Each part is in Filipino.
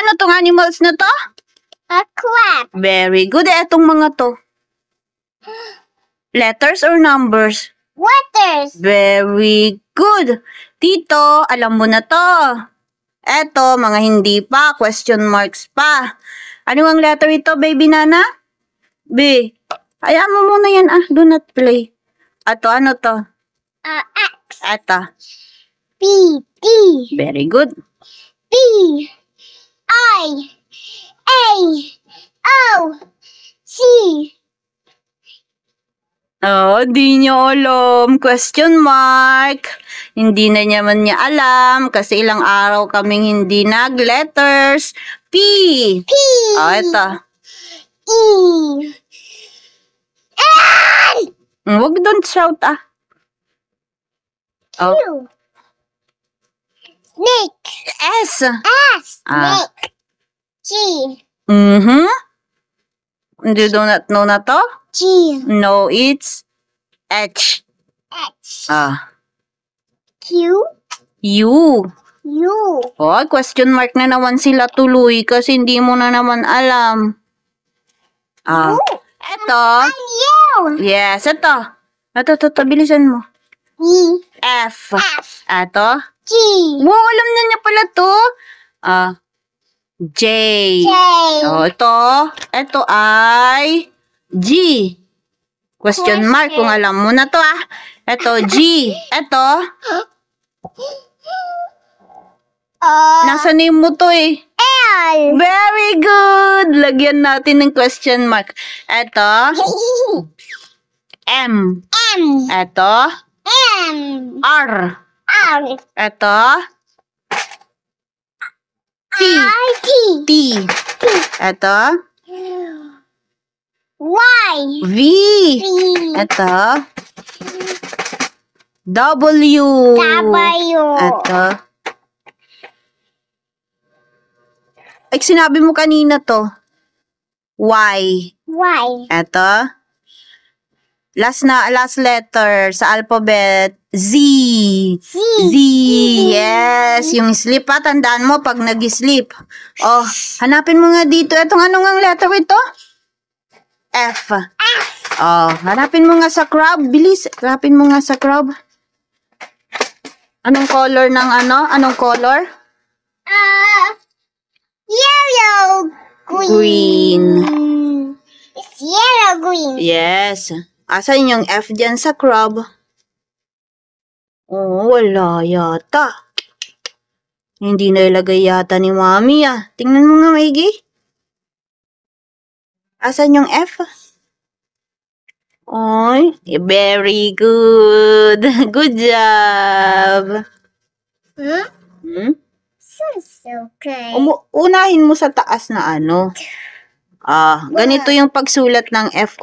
ano tong animals na to? A crab. Very good. Etong mga to. Letters or numbers? Letters. Very good. Tito, alam mo na to. Eto, mga hindi pa. Question marks pa. Ano ang letter ito, baby Nana? B. Hayaan mo muna yan. Do not play. Ato, ano to? X. Eto. B. D. Very good. B. I. A. O. C. Oh, di niya alam. Question mark. Hindi na naman niya alam kasi ilang araw kaming hindi nag-letters. P. P. Oh, ito. E. N. Wag don't shout Oh. Q. Snake. S. S. Snake. G. You do not know na to? G. No, it's H. H. Q. U. U. Oh, question mark na naman sila tuloy kasi hindi mo na naman alam. Eto. U. Yes, ito. Ito, bilisan mo. E. F. F. Eto. G. Wow, alam na niya pala to. J. J. Oh, ito ay G. Question mark kung alam mo na to Ito, G. Ito. Nasa name mo to L. Very good. Lagyan natin ng question mark. Ito. M. M. Ito. M. R. R. Ito. T. I. T. T. Ito. Y. V. V. Ito. W. W. Ito. Ay, sinabi mo kanina to. Y. Y. Ito. Last letter sa alphabet. Z. Z. Z. Yes. Yung sleep tandaan mo pag nag-sleep. Oh, hanapin mo nga dito. Etong anong ang letter ito? F. Oh, hanapin mo nga sa crab. Bilis. Hanapin mo nga sa crab. Anong color ng Anong color? Yellow. Green. It's yellow green. Yes. Asan yung F dyan sa crab? Oh, wala yata. Hindi na ilagay yata ni Mami Tingnan mo nga, maigi. Asan yung F? Oy, very good. Good job. Okay. Unahin mo sa taas na ganito yung pagsulat ng F.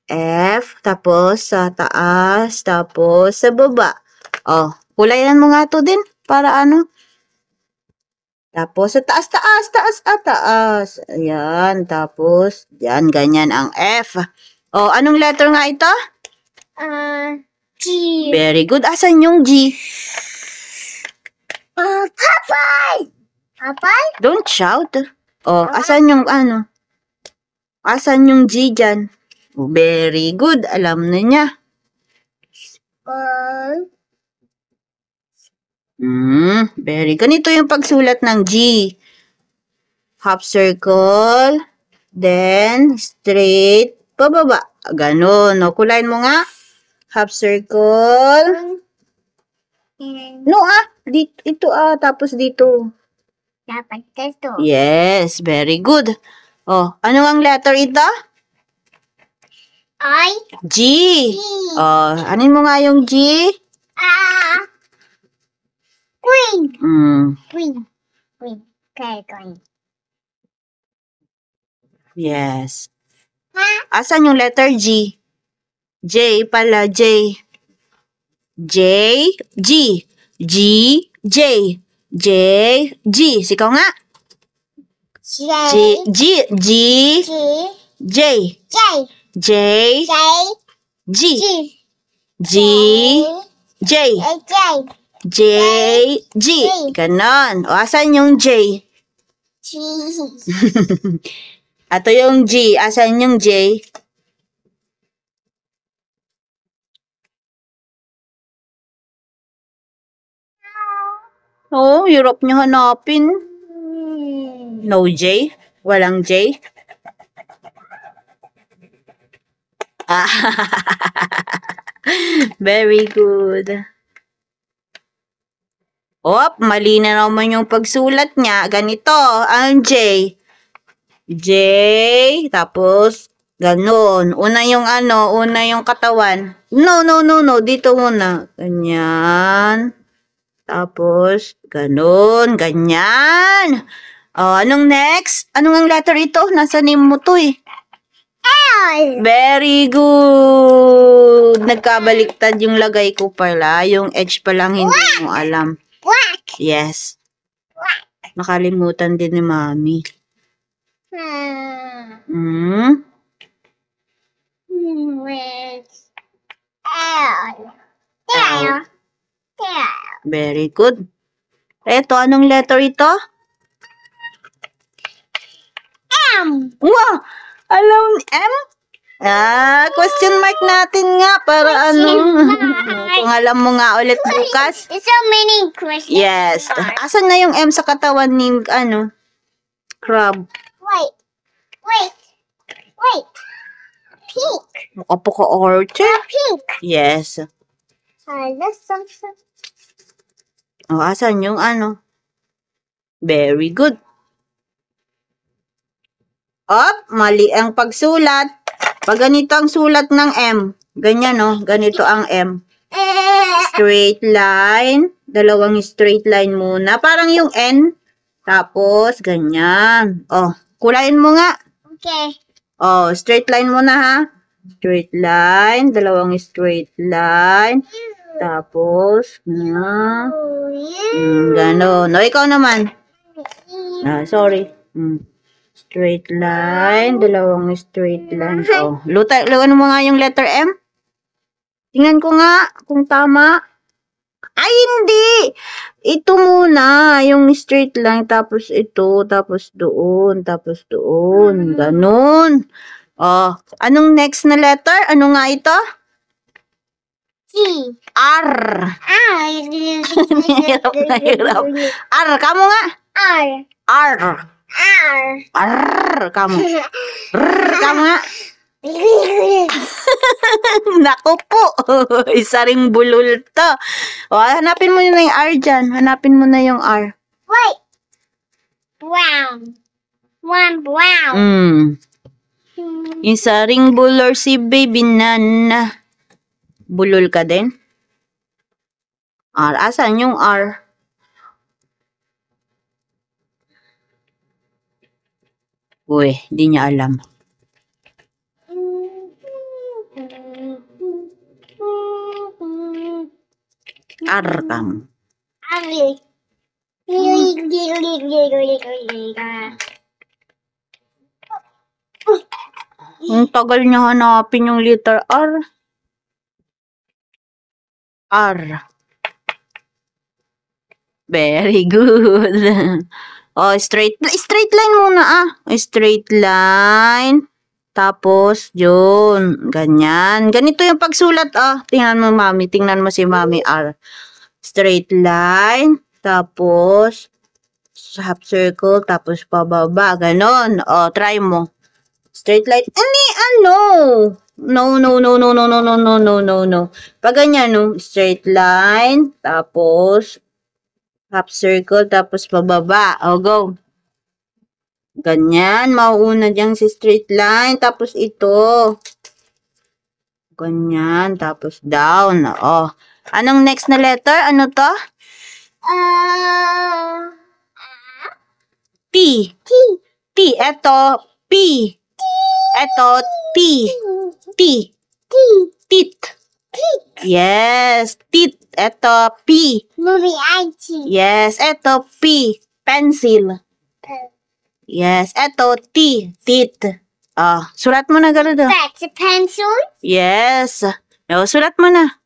F, tapos sa taas, tapos sa baba. Kulayan mo nga to din, para Tapos sa taas. Ayan, tapos, yan, ganyan ang F. Anong letter nga ito? G. Very good. Asan yung G? Popeye. Popeye? Don't shout. Asan yung Asan yung G dyan? Very good. Alam na niya. Very. Ganito yung pagsulat ng G. Half circle. Then, straight. Pababa. Ganon. Kulayin mo nga. Half circle. No, ito, tapos dito. Dapat ito. Yes, very good. Ano ang letter ito? I. G. Anin mo nga yung G? Green. Green. Okay, green. Yes. Asan yung letter G? J pala, J. J, G. G, J. J, G. Sikaw nga. J. G, G, J. J. J, J. G. G. G, J. J. J, G. Ganon. O, asan yung J? Cheese. Ato yung G. Asan yung J? Oh, hirap niyo hanapin. No J? Walang J? Ah, very good. Op, mali na naman yung pagsulat niya. Ganito, ang J. J, tapos, ganun. Una yung katawan. No. Dito muna. Ganyan. Tapos, ganun. Ganyan. Oh, anong next? Anong ang letter ito? Nasa name mo to eh. L. Very good. Nagkabaliktad yung lagay ko pala. Yung H pa lang hindi mo alam. Black. Yes. Nakalimutan din ni Mami. With L. There. Very good. Eto, anong letter ito? M. Wow! Alam, M? Question mark natin nga para kung alam mo nga ulit bukas. There's so many questions. Yes. Asan na yung M sa katawan ni, crab? Wait. Pink. Mukha po ka arte. Pink. Yes. That's something. O, asan yung Very good. Op, mali ang pagsulat. Pag ganito ang sulat ng M, ganyan ganito ang M. Straight line, dalawang straight line muna. Parang yung N, tapos ganyan. Oh, kulayin mo nga. Okay. Oh, straight line muna ha. Straight line, dalawang straight line. Tapos, ganon. O, ikaw naman. Sorry. Straight line, dalawang straight line. Oh, lugan mo nga yung letter M. Tingnan ko nga kung tama. Ay, hindi! Ito muna, yung straight line, tapos ito, tapos doon, Ganon. Oh, anong next na letter? Ano nga ito? G. R. Hirap. R, kamo nga. R. Kamo. Kamo nga. Naku po. Isa ring bulol to. O, hanapin mo na yung R dyan. Hanapin mo na yung R. Wait. Brown. One brown. Isa ring bulol si baby Nana. Bulol ka din? R. Asan yung R? Uy, di niya alam. R kam. Ang tagal niya hanapin yung letter R. R. Very good. Oh, straight line muna Straight line. Tapos, yun. Ganyan. Ganito yung pagsulat, Tingnan mo, Mami. Tingnan mo si Mami R. Straight line. Tapos, half circle. Tapos, pababa. Ganon. Oh, try mo. Straight line. No. Pag ganyan, straight line. Tapos, half circle. Tapos, pababa. Oh, go. Ganyan, mauuna dyan si straight line, tapos ito. Ganyan, tapos down. Oh. Anong next na letter? Ano to? T. T. Eto, P. Eto, T. Tit. Yes, tit. Eto, P. Movie IT. Yes, eto, P. Pencil. Yes, eto, T. Tit. Sulat mo na, Garudo. That's a pencil. Yes. Sulat mo na.